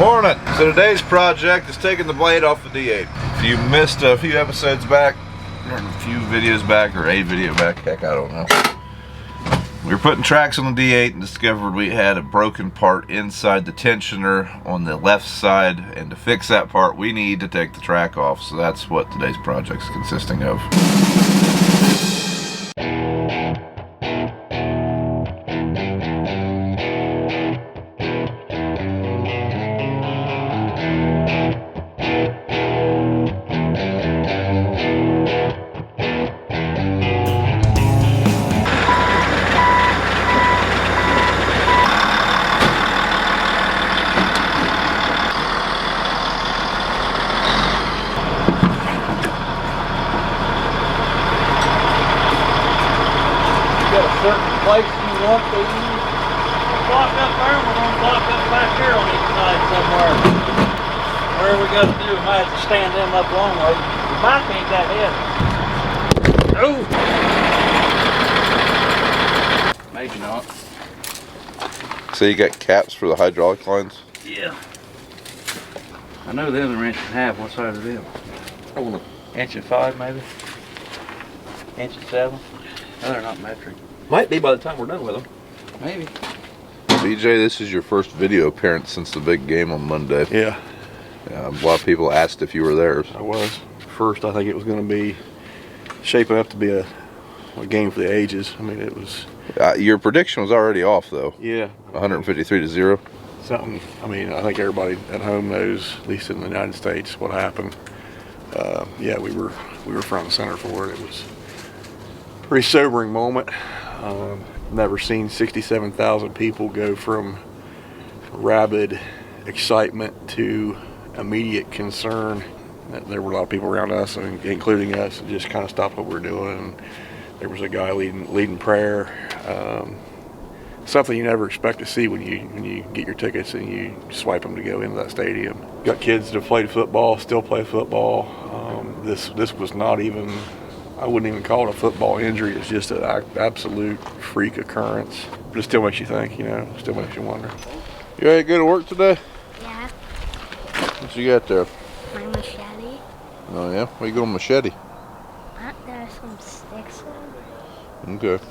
Morning. So today's project is taking the blade off the D8. If you missed a few episodes back, or a few videos back, or a video back, heck, I don't know. We were putting tracks on the D8 and discovered we had a broken part inside the tensioner on the left side, and to fix that part we need to take the track off. So that's what today's project is consisting of. Certain place you want to block up there, and we're going to block up back here on each side somewhere. Whatever we got to do, we might have to stand them up long way. The bike ain't that heavy. Oh! Maybe not. So you got caps for the hydraulic lines? Yeah. I know the other wrench can have one side of them. Oh, 1.5 maybe. 1.7. No, they're not metric. Might be by the time we're done with them. Maybe. BJ, this is your first video appearance since the big game on Monday. Yeah. A lot of people asked if you were there. I was. First, I think it was going to be shaping up to be a game for the ages. I mean, it was... Your prediction was already off, though. Yeah. 153-0. Something, I mean, I think everybody at home knows, at least in the United States, what happened. Yeah, we were front and center for it. It was a pretty sobering moment. Never seen 67,000 people go from rabid excitement to immediate concern. There were a lot of people around us, including us, that just kind of stopped what we were doing. And there was a guy leading prayer. Something you never expect to see when you get your tickets and you swipe them to go into that stadium. Got kids that played football, still play football. This was not even, I wouldn't even call it a football injury. It's just an absolute freak occurrence. But it still makes you think, you know, still makes you wonder. You ready to go to work today? Yeah, What you got there? my machete. Oh yeah? Where you going machete? There are some sticks in. Okay.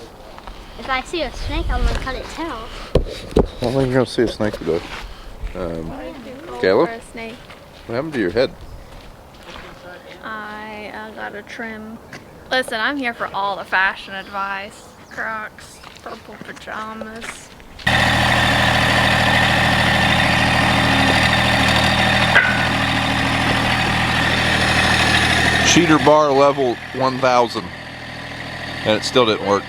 If I see a snake, I'm gonna cut its head off. I don't think you're going to see a snake today. Caleb? Or a snake. What happened to your head? I got a trim. Listen, I'm here for all the fashion advice. Crocs, purple pajamas. Cheater bar level 1000. And it still didn't work.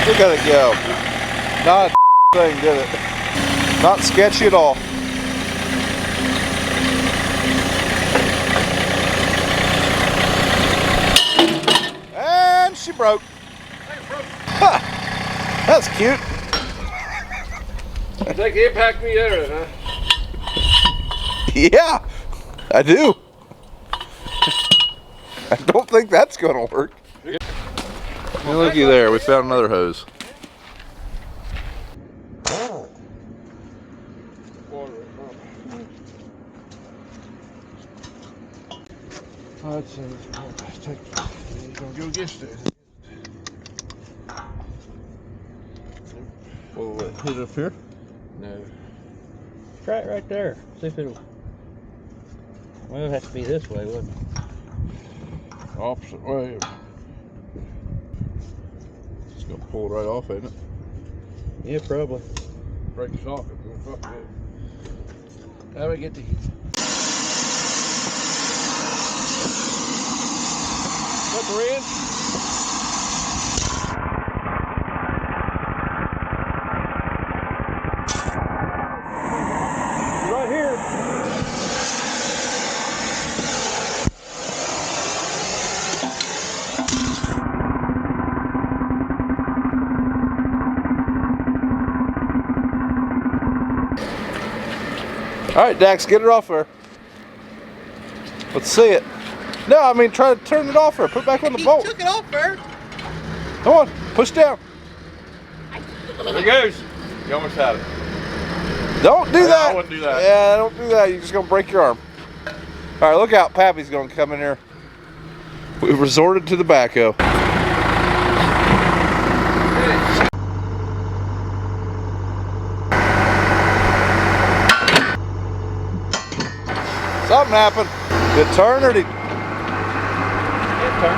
Look at it go. Not a thing, did it? Not sketchy at all. And she broke. Ha! That's cute. I think the impact me there, huh? Yeah, I do. I don't think that's gonna work. Hey, looky there, we found another hose. Let's see. You're gonna go against it. Well, hit it up here? No. Try it right there. See if it'll. Well, it'd have to be this way, wouldn't it? Opposite way. It's gonna pull it right off, ain't it? Yeah, probably. Break the socket. Fuck it. How do I get the heat? That's the wrench. Right here. All right, Dax, get it off there. Let's see it. No, I mean try to turn it off or put it back on the bolt. Took it off there. Come on, push down. There it goes. You almost had it. Don't do that. I wouldn't do that. Yeah, don't do that. You're just gonna break your arm. All right, look out. Pappy's gonna come in here. We've resorted to the backhoe. Something happened. Good turn or did? Good turn.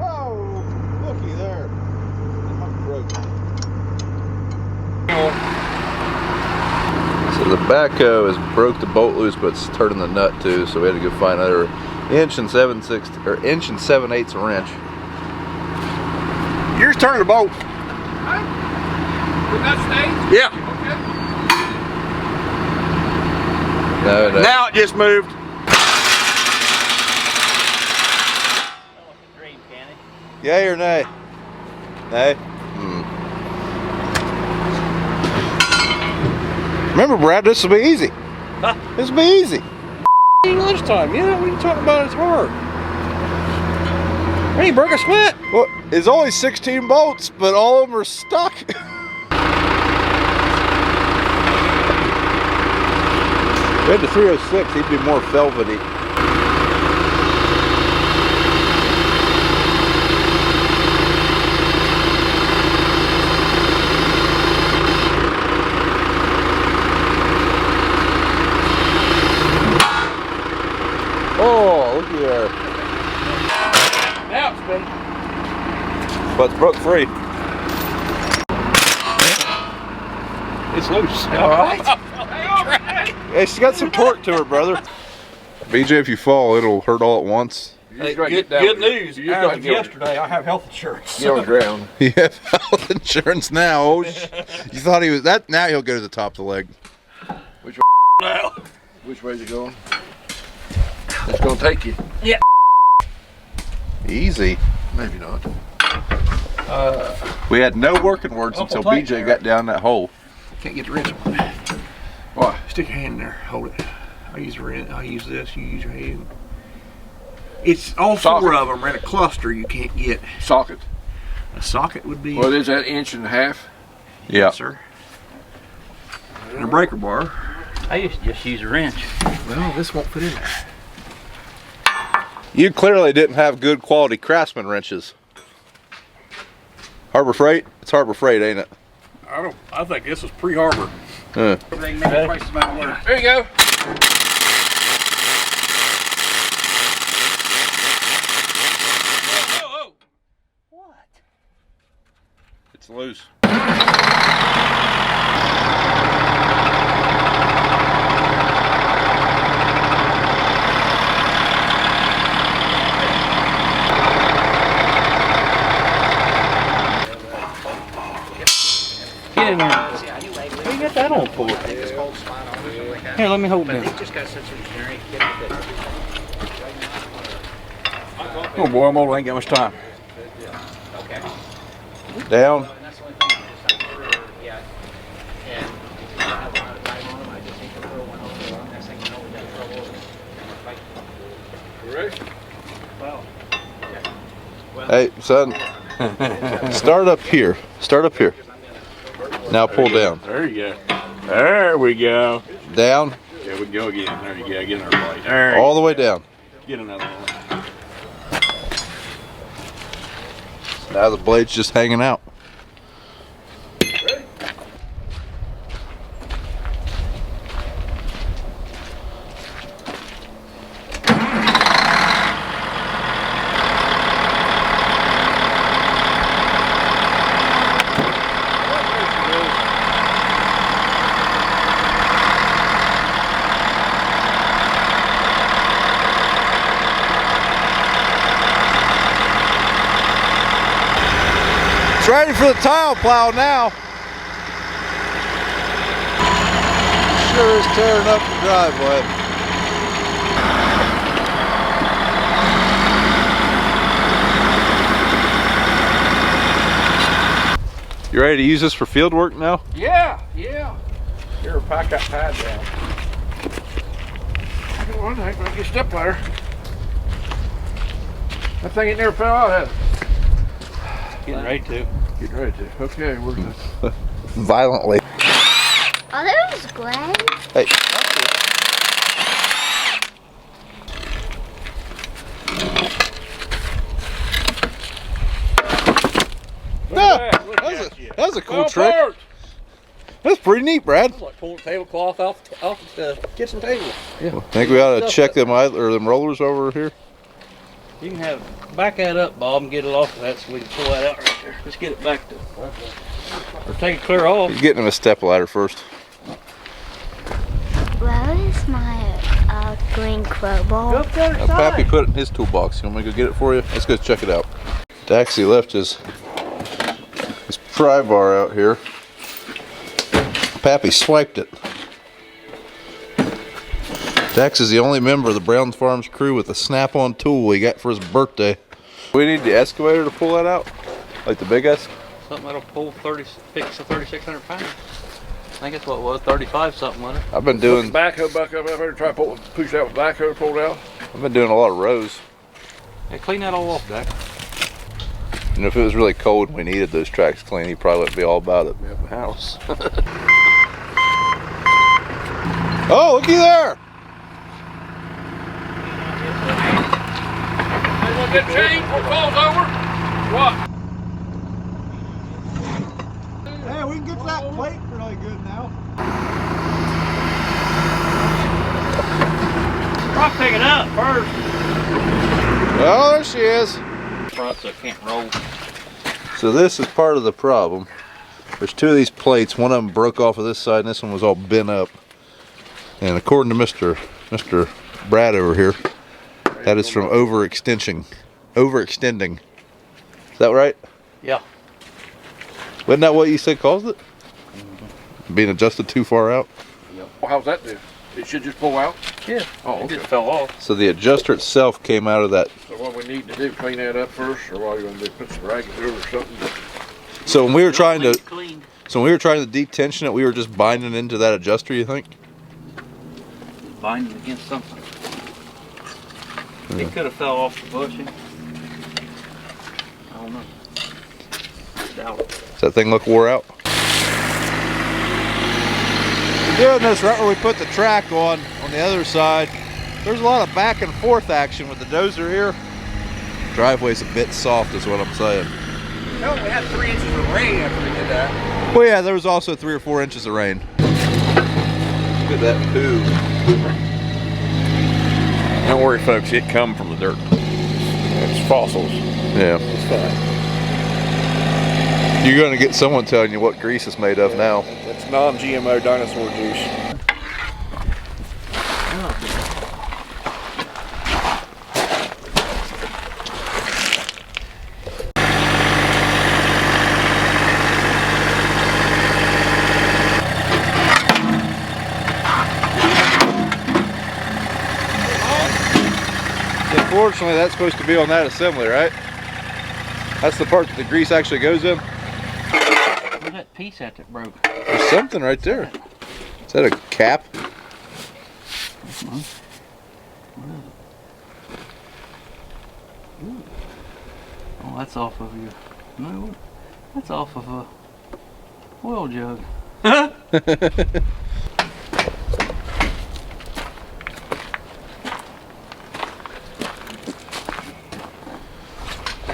Oh, looky there. So the backhoe has broke the bolt loose, but it's turning the nut too. So we had to go find another inch and 7/8 wrench. Yours turn the bolt. Would that stay? Yeah. No, no. Now it just moved. Dream, Kenny. Yay or nay? Nay. Remember, Brad, this will be easy. Huh? This will be easy. Lunchtime. Yeah, we talking about it's hard. Hey, you broke a sweat. Well, it's only 16 bolts, but all of them are stuck. We had the 306, he'd be more velvety. Oh, looky there. Now it's been. But it's broke free. It's loose. All right. Hey, she's got some torque to her, brother. BJ, if you fall, it'll hurt all at once. Hey, good news. As of yesterday, I have health insurance. Get on the ground. You have health insurance now. Oh, you thought he was that? Now he'll go to the top of the leg. Which Now. Which way is it going? It's gonna take you. Yeah. Easy. Maybe not. We had no working words until BJ got down that hole. Can't get the wrench on. Why? Stick your hand in there. Hold it. I use the wrench. I use this. You use your hand. It's all four of them are in a cluster. You can't get Socket. a socket. Would be. Well, is that 1.5 inches? Yeah. Yes, sir. And a breaker bar. I used to just use a wrench. Well, this won't fit in there. You clearly didn't have good quality Craftsman wrenches. Harbor Freight? It's Harbor Freight, ain't it? I think this was pre-harbor. There you go. What? It's loose. Get in there. What you got that on for? Here, let me hold it. Oh boy, I'm old. I ain't got much time. Down. Hey, son. Start up here. Start up here. Now pull down. There you go. There we go. Down. There we go again. There you go. Get another blade. There you All the way down. Get another one. Now the blade's just hanging out. It's ready for the tile plow now. Sure is tearing up the driveway. You ready to use this for field work now? Yeah, yeah. Here, pack that pad down. Come on, I ain't gonna get step ladder. That thing ain't never fell out, has it? Getting ready to. Getting ready to. Okay, where's the... Violently. Are those gray? Hey. That was a cool trick. That's pretty neat, Brad. It's like pulling tablecloth off the kitchen table. Yeah. I think we ought to check them them rollers over here. You can back that up, Bob, and get it off of that so we can pull that out right there. Let's get it back to, or take it clear off. He's getting him a step ladder first. Where is my green crowbar? Go up the other Now, side. Pappy put it in his toolbox. You want me to go get it for you? Let's go check it out. Daxie left his pry bar out here. Pappy swiped it. Dax is the only member of the Brown Farms crew with a snap-on tool he got for his birthday. We need the excavator to pull that out? Like the big excavator? Something that'll pull 3,600 pounds. I think that's what it was, 35 something, wasn't it? I've been doing Backhoe back up there, try to push that with backhoe, pull it out. I've been doing a lot of rows. Yeah, clean that all off, Dak. And if it was really cold and we needed those tracks clean, he probably wouldn't be all about it. House. Oh, looky there! Want that chain before it falls over? What? Yeah, we can get that plate really good now. Rock, take it out first. Oh, there she is. Front so it can't roll. So this is part of the problem. There's two of these plates. One of them broke off of this side and this one was all bent up. And according to Mr. Brad over here, that is from overextending. Is that right? Yeah. Wasn't that what you said caused it? Being adjusted too far out? Well, how's that do? It should just pull out? Yeah. Oh, It okay. just fell off. So the adjuster itself came out of that. So what we need to do, clean that up first, or what are you gonna do, put some rags over or something? So when we were trying to Clean. detension it, we were just binding into that adjuster, you think? Binding against something. It could have fell off the bushing. I don't know. Doubt it. Does that thing look wore out? Doing this right where we put the track on the other side. There's a lot of back and forth action with the dozer here. Driveway's a bit soft is what I'm saying. No, we had 3 inches of rain after we did that. Well, yeah, there was also 3 or 4 inches of rain. Look at that poo. Don't worry, folks, it come from the dirt. It's fossils. Yeah. It's fine. You're going to get someone telling you what grease is made of now. It's non-GMO dinosaur juice. Unfortunately, that's supposed to be on that assembly, right? That's the part that the grease actually goes in. Where's that piece at that broke? There's something right there. Is that a cap? Oh, that's off of your. No, that's off of a oil jug.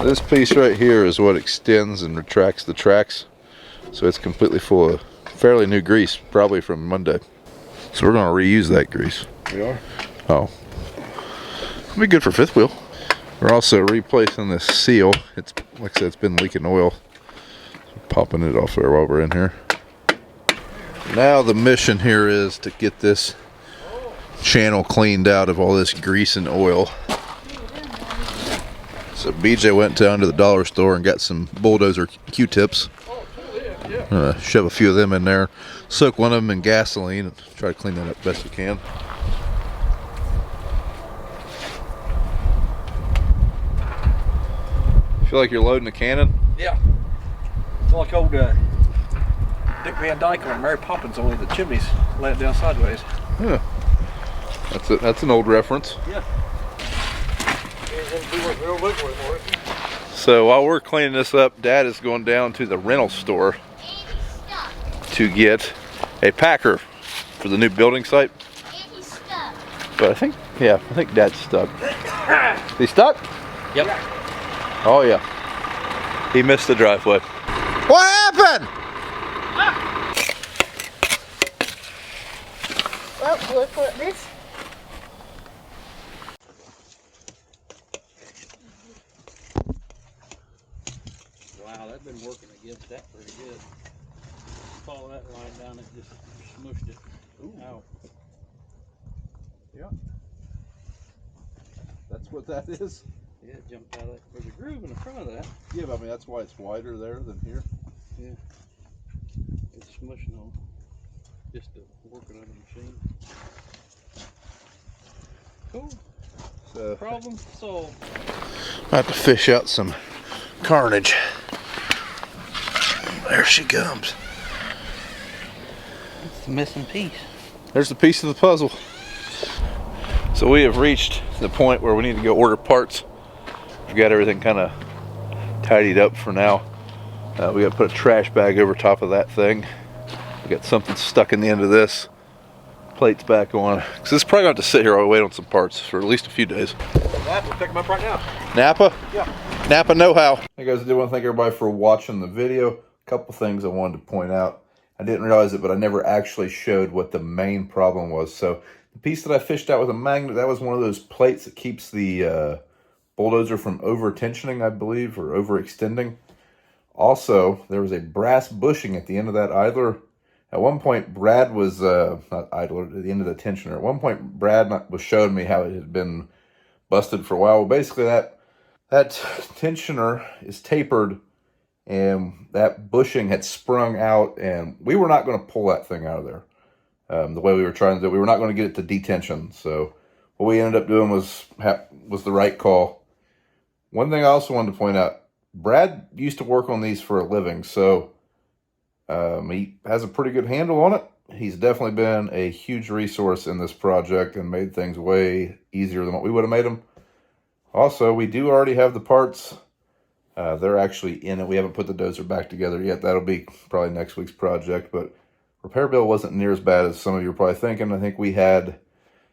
This piece right here is what extends and retracts the tracks. So it's completely full of fairly new grease, probably from Monday. So we're going to reuse that grease. We are? Oh. It'll be good for fifth wheel. We're also replacing this seal. It's, like I said, it's been leaking oil. So popping it off there while we're in here. Now the mission here is to get this channel cleaned out of all this grease and oil. So BJ went down to the dollar store and got some bulldozer Q-tips. Shove a few of them in there, soak one of them in gasoline, and try to clean that up best we can. Feel like you're loading a cannon? Yeah. It's like old Dick Van Dyke on Mary Poppins, only the chimneys let down sideways. Yeah. That's an old reference. Yeah. So while we're cleaning this up, Dad is going down to the rental store to get a packer for the new building site. But I think Dad's stuck. Is he stuck? Yep. Oh yeah. He missed the driveway. What happened? Well, look what this. Wow, that's been working against that pretty good. Follow that line down, it just smushed it. Out. Yeah. That's what that is? Yeah, it jumped out of it. There's a groove in the front of that. Yeah, but I mean, that's why it's wider there than here. Yeah. It's smushing on. Just to work it on the machine. Cool. So, Problem solved. I have to fish out some carnage. There she comes. It's the missing piece. There's the piece of the puzzle. So we have reached the point where we need to go order parts. We've got everything kind of tidied up for now. We got to put a trash bag over top of that thing. We got something stuck in the end of this. Plates back on. Because this is probably going to have to sit here while we wait on some parts for at least a few days. Napa, pick them up right now. Napa? Yeah. Napa know-how. Hey guys, I do want to thank everybody for watching the video. A couple things I wanted to point out. I didn't realize it, but I never actually showed what the main problem was. So the piece that I fished out with a magnet, that was one of those plates that keeps the bulldozer from over-tensioning, I believe, or overextending. Also, there was a brass bushing at the end of that idler. At one point, Brad was, not idler, at the end of the tensioner. At one point, Brad was showing me how it had been busted for a while. Well, basically, that tensioner is tapered, and that bushing had sprung out, and we were not going to pull that thing out of there. The way we were trying to do it, we were not going to get it to detension. So what we ended up doing was the right call. One thing I also wanted to point out, Brad used to work on these for a living, so he has a pretty good handle on it. He's definitely been a huge resource in this project and made things way easier than what we would have made them. Also, we do already have the parts. They're actually in it. We haven't put the dozer back together yet. That'll be probably next week's project, but repair bill wasn't near as bad as some of you are probably thinking. I think we had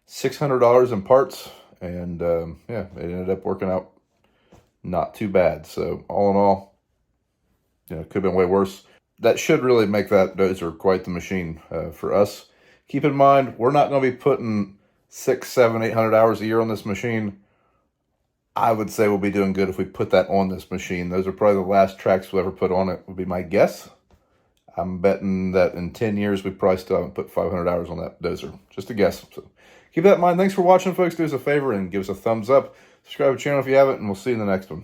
$600 in parts, and yeah, it ended up working out not too bad. So all in all, you know, it could have been way worse. That should really make that dozer quite the machine for us. Keep in mind, we're not going to be putting 600, 700, 800 hours a year on this machine. I would say we'll be doing good if we put that on this machine. Those are probably the last tracks we'll ever put on it, would be my guess. I'm betting that in 10 years, we probably still haven't put 500 hours on that dozer. Just a guess. So keep that in mind. Thanks for watching, folks. Do us a favor and give us a thumbs up. Subscribe to the channel if you haven't, and we'll see you in the next one.